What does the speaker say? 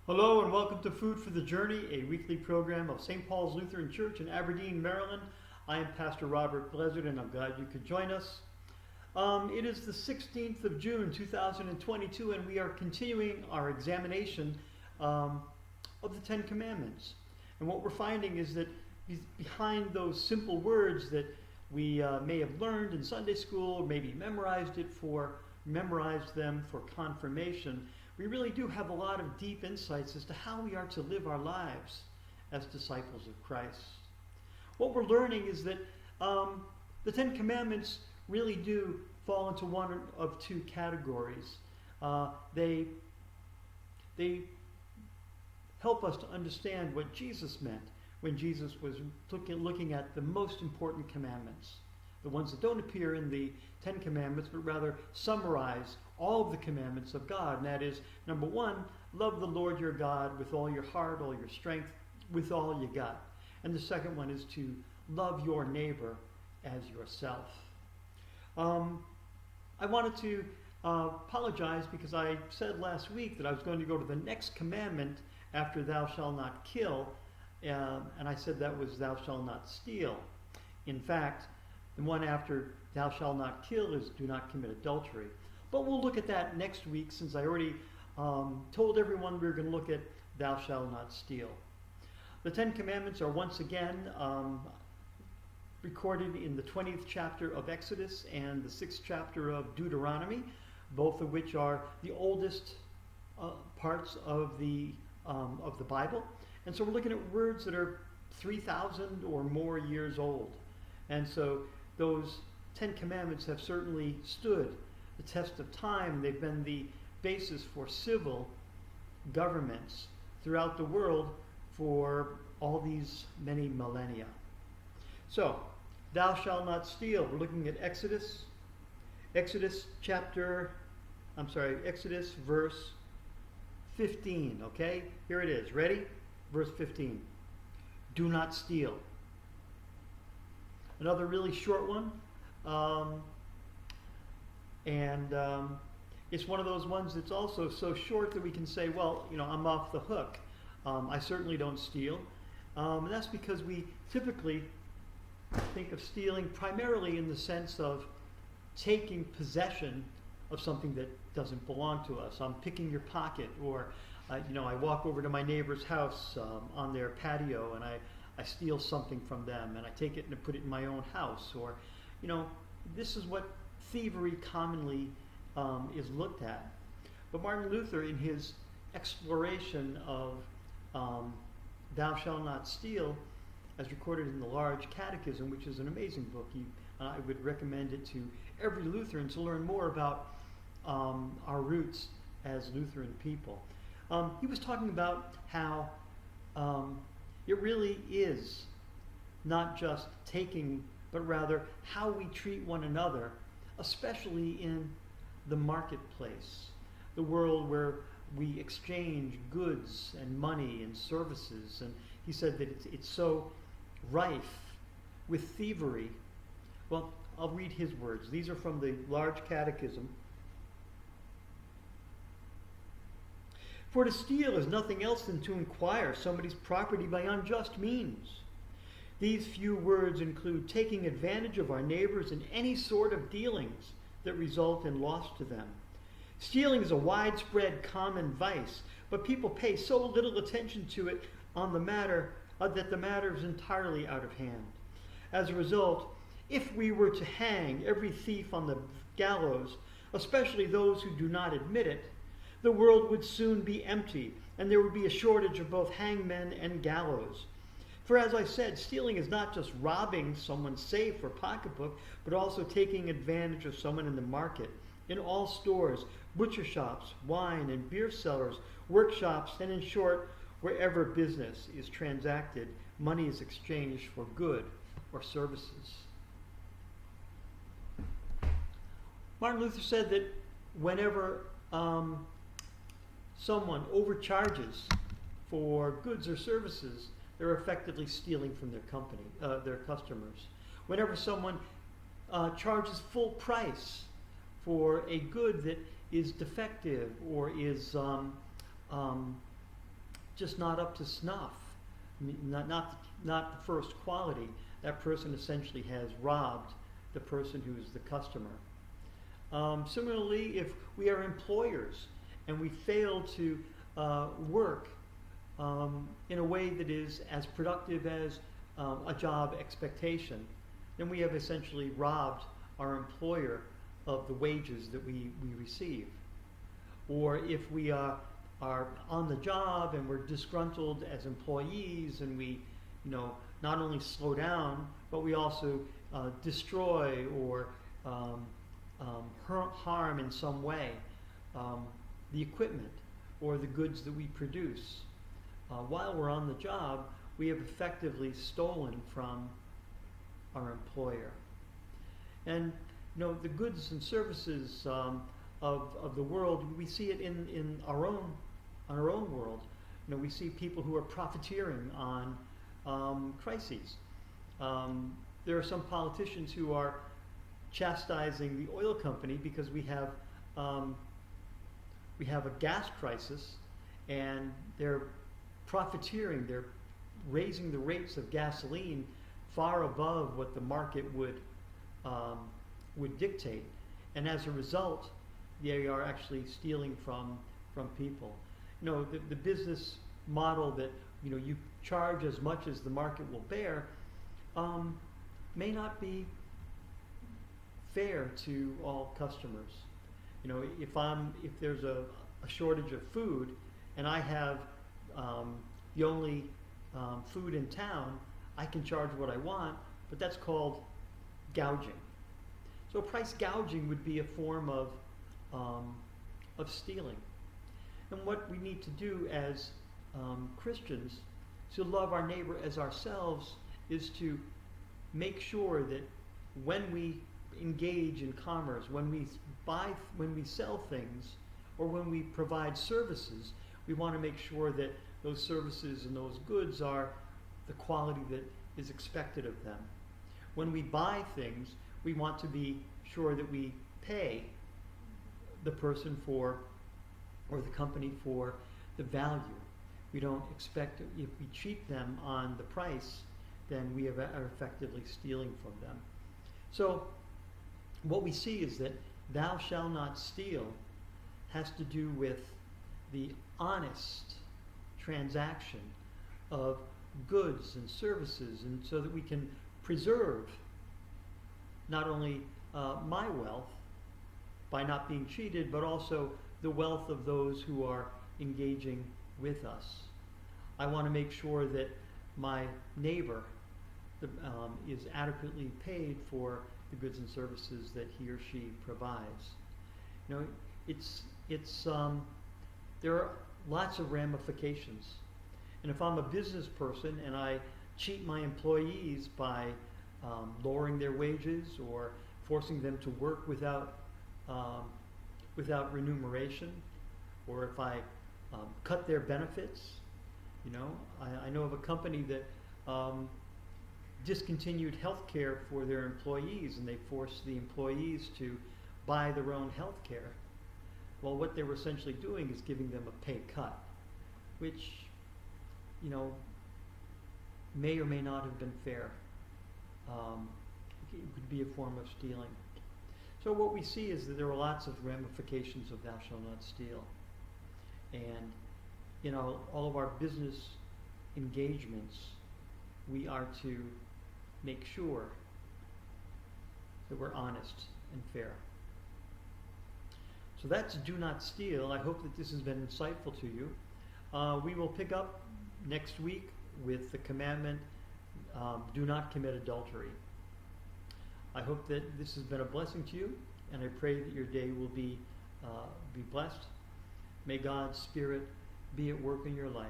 Hello and welcome to Food for the Journey, a weekly program of St. Paul's Lutheran Church in Aberdeen, Maryland. I am Pastor Robert Blizzard and I'm glad you could join us. It is the 16th of June 2022 and we are continuing our examination of the Ten Commandments. And what we're finding is that behind those simple words that we may have learned in Sunday school or maybe memorized them for confirmation, we really do have a lot of deep insights as to how we are to live our lives as disciples of Christ. What we're learning is that the Ten Commandments really do fall into one of two categories. They help us to understand what Jesus meant when Jesus was looking at the most important commandments, the ones that don't appear in the Ten Commandments, but rather summarize all of the commandments of God. And that is, number one, love the Lord your God with all your heart, all your strength, with all you got. And the second one is to love your neighbor as yourself. I wanted to apologize because I said last week that I was going to go to the next commandment after thou shalt not kill, and I said that was thou shalt not steal. In fact, the one after thou shalt not kill is do not commit adultery. But we'll look at that next week, since I already told everyone we were going to look at thou shalt not steal. The Ten Commandments are once again recorded in the 20th chapter of Exodus and the 6th chapter of Deuteronomy, both of which are the oldest parts of the Bible. And so we're looking at words that are 3,000 or more years old. And so those Ten Commandments have certainly stood the test of time. They've been the basis for civil governments throughout the world for all these many millennia. So, thou shalt not steal. We're looking at Exodus verse 15, okay? Here it is. Ready? Verse 15. Do not steal. Another really short one. It's one of those ones that's also so short that we can say, well, I'm off the hook. I certainly don't steal. And that's because we typically think of stealing primarily in the sense of taking possession of something that doesn't belong to us. I'm picking your pocket, or I walk over to my neighbor's house on their patio and I steal something from them and I take it and I put it in my own house. Or, this is what thievery commonly is looked at. But Martin Luther, in his exploration of thou shalt not steal, as recorded in the Large Catechism, which is an amazing book, I would recommend it to every Lutheran to learn more about our roots as Lutheran people. He was talking about how it really is not just taking, but rather how we treat one another, especially in the marketplace, the world where we exchange goods and money and services. And he said that it's so rife with thievery. Well, I'll read his words. These are from the Large Catechism. For to steal is nothing else than to acquire somebody's property by unjust means. These few words include taking advantage of our neighbors in any sort of dealings that result in loss to them. Stealing is a widespread common vice, but people pay so little attention to it on the matter that the matter is entirely out of hand. As a result, if we were to hang every thief on the gallows, especially those who do not admit it, the world would soon be empty, and there would be a shortage of both hangmen and gallows. For as I said, stealing is not just robbing someone's safe or pocketbook, but also taking advantage of someone in the market, in all stores, butcher shops, wine and beer cellars, workshops, and in short, wherever business is transacted, money is exchanged for good or services. Martin Luther said that whenever someone overcharges for goods or services, they're effectively stealing from their customers. Whenever someone charges full price for a good that is defective or is just not up to snuff, not the first quality, that person essentially has robbed the person who's the customer. Similarly, if we are employers and we fail to work in a way that is as productive as a job expectation, then we have essentially robbed our employer of the wages that we receive. Or if we are on the job and we're disgruntled as employees and we, not only slow down, but we also destroy or harm in some way the equipment or the goods that we produce. While we're on the job, we have effectively stolen from our employer. And the goods and services of the world, we see it in our own world. We see people who are profiteering on crises. There are some politicians who are chastising the oil company because we have a gas crisis, and they're profiteering. They're raising the rates of gasoline far above what the market would dictate, and as a result, they are actually stealing from people. The business model that you charge as much as the market will bear may not be fair to all customers. If there's a shortage of food and I have the only food in town, I can charge what I want, but that's called gouging. So price gouging would be a form of stealing. And what we need to do as Christians to love our neighbor as ourselves is to make sure that when we engage in commerce, when we sell things, or when we provide services, we want to make sure that those services and those goods are the quality that is expected of them. When we buy things, we want to be sure that we pay the person or the company for the value. We don't expect, if we cheat them on the price, then we are effectively stealing from them. So what we see is that thou shalt not steal has to do with the honest transaction of goods and services, and so that we can preserve not only my wealth by not being cheated, but also the wealth of those who are engaging with us. I want to make sure that my neighbor is adequately paid for the goods and services that he or she provides. There are lots of ramifications. And if I'm a business person and I cheat my employees by lowering their wages or forcing them to work without remuneration, or if I cut their benefits, I know of a company that discontinued health care for their employees, and they forced the employees to buy their own health care. Well, what they were essentially doing is giving them a pay cut, which, may or may not have been fair. It could be a form of stealing. So what we see is that there are lots of ramifications of thou shalt not steal. And in all of our business engagements, we are to make sure that we're honest and fair. So that's do not steal. I hope that this has been insightful to you. We will pick up next week with the commandment, do not commit adultery. I hope that this has been a blessing to you, and I pray that your day will be blessed. May God's Spirit be at work in your life.